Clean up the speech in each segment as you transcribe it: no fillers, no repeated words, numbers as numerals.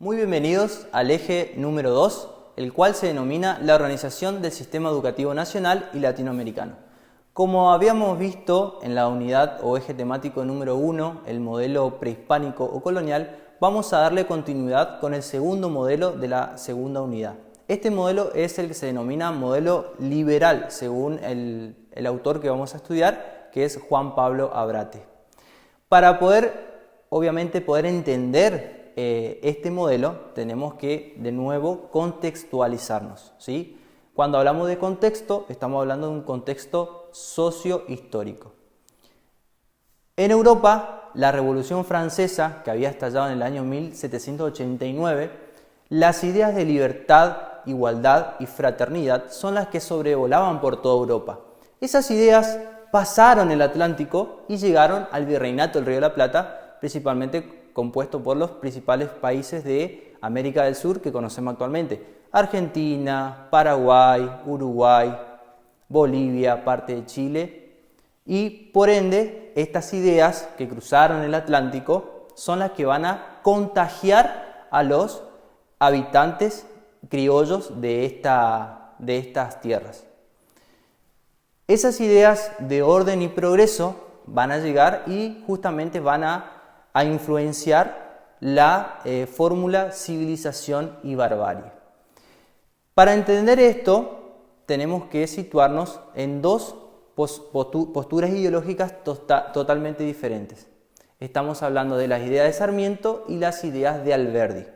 Muy bienvenidos al eje número 2, el cual se denomina la organización del sistema educativo nacional y latinoamericano. Como habíamos visto en la unidad o eje temático número 1, el modelo prehispánico o colonial, vamos a darle continuidad con el segundo modelo de la segunda unidad. Este modelo es el que se denomina modelo liberal, según el autor que vamos a estudiar, que es Juan Pablo Abrate. Para obviamente poder entender este modelo, tenemos que de nuevo contextualizarnos, ¿sí? Cuando hablamos de contexto, estamos hablando de un contexto socio-histórico. En Europa, la Revolución Francesa, que había estallado en el año 1789, las ideas de libertad, igualdad y fraternidad son las que sobrevolaban por toda Europa. Esas ideas pasaron el Atlántico y llegaron al Virreinato del Río de la Plata, principalmente compuesto por los principales países de América del Sur que conocemos actualmente: Argentina, Paraguay, Uruguay, Bolivia, parte de Chile. Y por ende, estas ideas que cruzaron el Atlántico son las que van a contagiar a los habitantes criollos de estas tierras. Esas ideas de orden y progreso van a llegar y justamente van a influenciar la fórmula civilización y barbarie. Para entender esto, tenemos que situarnos en dos posturas ideológicas totalmente diferentes. Estamos hablando de las ideas de Sarmiento y las ideas de Alberdi.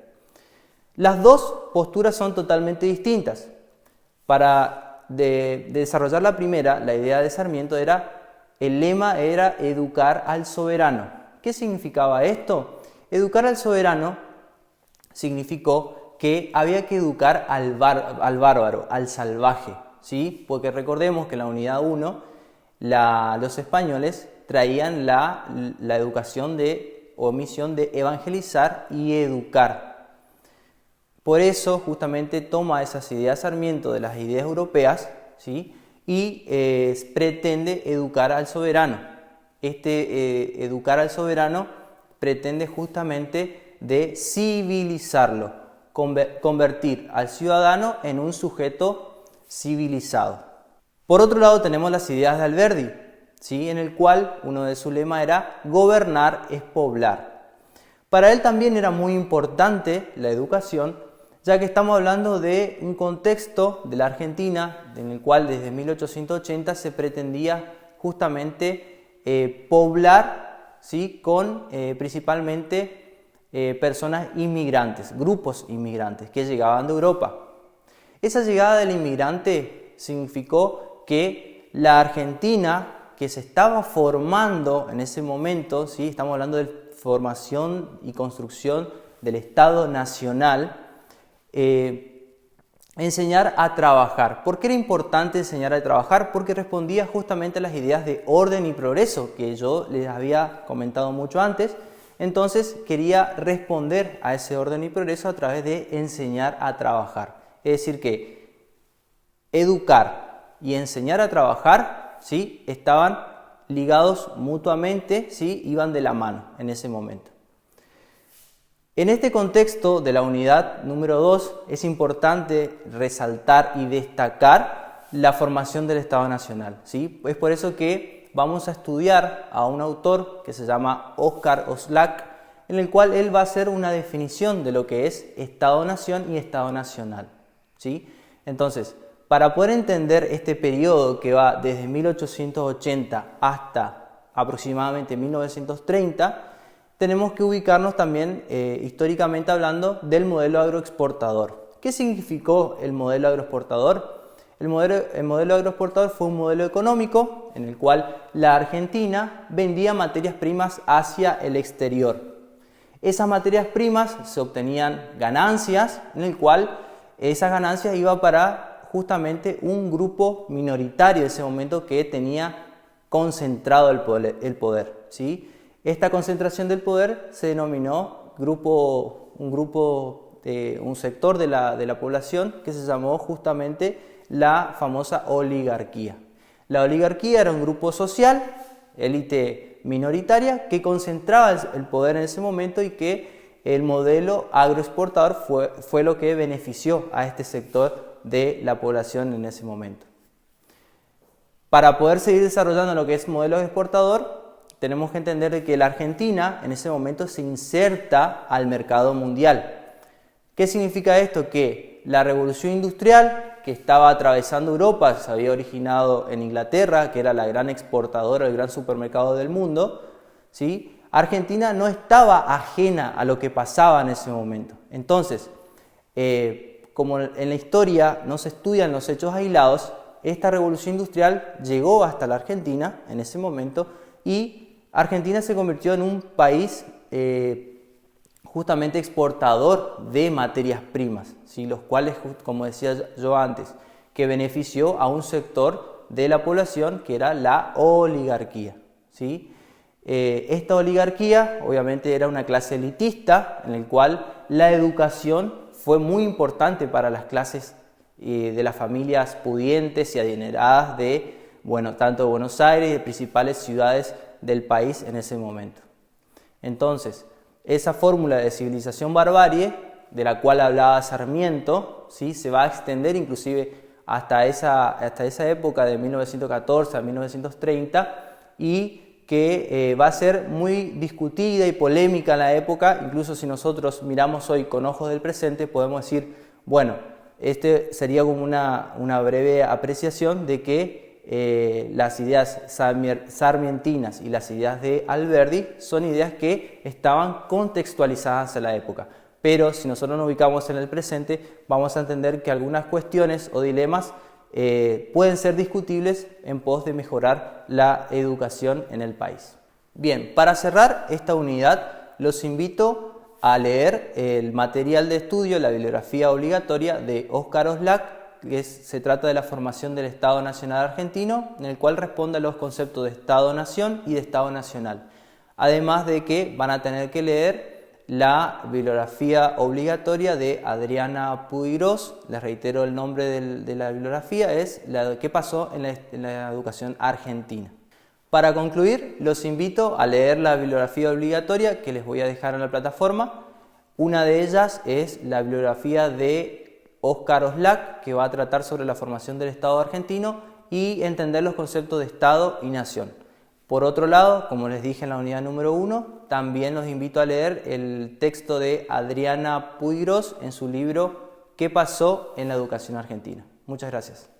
Las dos posturas son totalmente distintas. Para desarrollar la primera, la idea de Sarmiento el lema era educar al soberano. ¿Qué significaba esto? Educar al soberano significó que había que educar al bárbaro, al salvaje, ¿sí? Porque recordemos que en la unidad 1 los españoles traían la educación o misión de evangelizar y educar. Por eso justamente toma esas ideas Sarmiento de las ideas europeas, ¿sí? Y pretende educar al soberano. Educar al soberano pretende justamente de civilizarlo, convertir al ciudadano en un sujeto civilizado. Por otro lado tenemos las ideas de Alberdi, ¿sí? En el cual uno de sus lemas era gobernar es poblar. Para él también era muy importante la educación, ya que estamos hablando de un contexto de la Argentina en el cual desde 1880 se pretendía justamente poblar, ¿sí? Con principalmente personas inmigrantes, grupos inmigrantes que llegaban de Europa. Esa llegada del inmigrante significó que la Argentina, que se estaba formando en ese momento, ¿sí? Estamos hablando de formación y construcción del Estado Nacional, enseñar a trabajar. ¿Por qué era importante enseñar a trabajar? Porque respondía justamente a las ideas de orden y progreso que yo les había comentado mucho antes. Entonces quería responder a ese orden y progreso a través de enseñar a trabajar. Es decir que educar y enseñar a trabajar, ¿sí? Estaban ligados mutuamente, ¿sí? Iban de la mano en ese momento. En este contexto de la unidad número 2 es importante resaltar y destacar la formación del Estado Nacional, ¿sí? Es por eso que vamos a estudiar a un autor que se llama Oscar Oslac, en el cual él va a hacer una definición de lo que es Estado-Nación y Estado Nacional, ¿sí? Entonces, para poder entender este periodo que va desde 1880 hasta aproximadamente 1930, tenemos que ubicarnos también históricamente hablando del modelo agroexportador. ¿Qué significó el modelo agroexportador? El modelo agroexportador fue un modelo económico en el cual la Argentina vendía materias primas hacia el exterior. Esas materias primas se obtenían ganancias, en el cual esas ganancias iban para justamente un grupo minoritario de ese momento que tenía concentrado el poder, ¿sí? Esta concentración del poder se denominó un sector de la población que se llamó justamente la famosa oligarquía. La oligarquía era un grupo social, élite minoritaria, que concentraba el poder en ese momento y que el modelo agroexportador fue lo que benefició a este sector de la población en ese momento. Para poder seguir desarrollando lo que es modelo exportador, tenemos que entender que la Argentina en ese momento se inserta al mercado mundial. ¿Qué significa esto? Que la revolución industrial que estaba atravesando Europa, se había originado en Inglaterra, que era la gran exportadora, el gran supermercado del mundo, ¿sí? Argentina no estaba ajena a lo que pasaba en ese momento. Entonces, como en la historia no se estudian los hechos aislados, esta revolución industrial llegó hasta la Argentina en ese momento y Argentina se convirtió en un país justamente exportador de materias primas, ¿sí? Los cuales, como decía yo antes, que benefició a un sector de la población que era la oligarquía, ¿sí? Esta oligarquía obviamente era una clase elitista en el cual la educación fue muy importante para las clases de las familias pudientes y adineradas de, tanto de Buenos Aires y de principales ciudades del país en ese momento. Entonces, esa fórmula de civilización-barbarie, de la cual hablaba Sarmiento, ¿sí? Se va a extender inclusive hasta esa época de 1914 a 1930 y que va a ser muy discutida y polémica en la época. Incluso si nosotros miramos hoy con ojos del presente, podemos decir, bueno, este sería como una breve apreciación de que las ideas sarmientinas y las ideas de Alberdi son ideas que estaban contextualizadas en la época. Pero si nosotros nos ubicamos en el presente, vamos a entender que algunas cuestiones o dilemas pueden ser discutibles en pos de mejorar la educación en el país. Bien, para cerrar esta unidad, los invito a leer el material de estudio, la bibliografía obligatoria de Óscar Oslak, que se trata de la formación del Estado Nacional Argentino, en el cual responde a los conceptos de Estado-Nación y de Estado Nacional. Además de que van a tener que leer la bibliografía obligatoria de Adriana Puigros. Les reitero el nombre de la bibliografía, es ¿Qué pasó en la educación argentina? Para concluir, los invito a leer la bibliografía obligatoria que les voy a dejar en la plataforma. Una de ellas es la bibliografía de Óscar Oslak, que va a tratar sobre la formación del Estado argentino y entender los conceptos de Estado y Nación. Por otro lado, como les dije en la unidad número 1, también los invito a leer el texto de Adriana Puigros en su libro ¿Qué pasó en la educación argentina? Muchas gracias.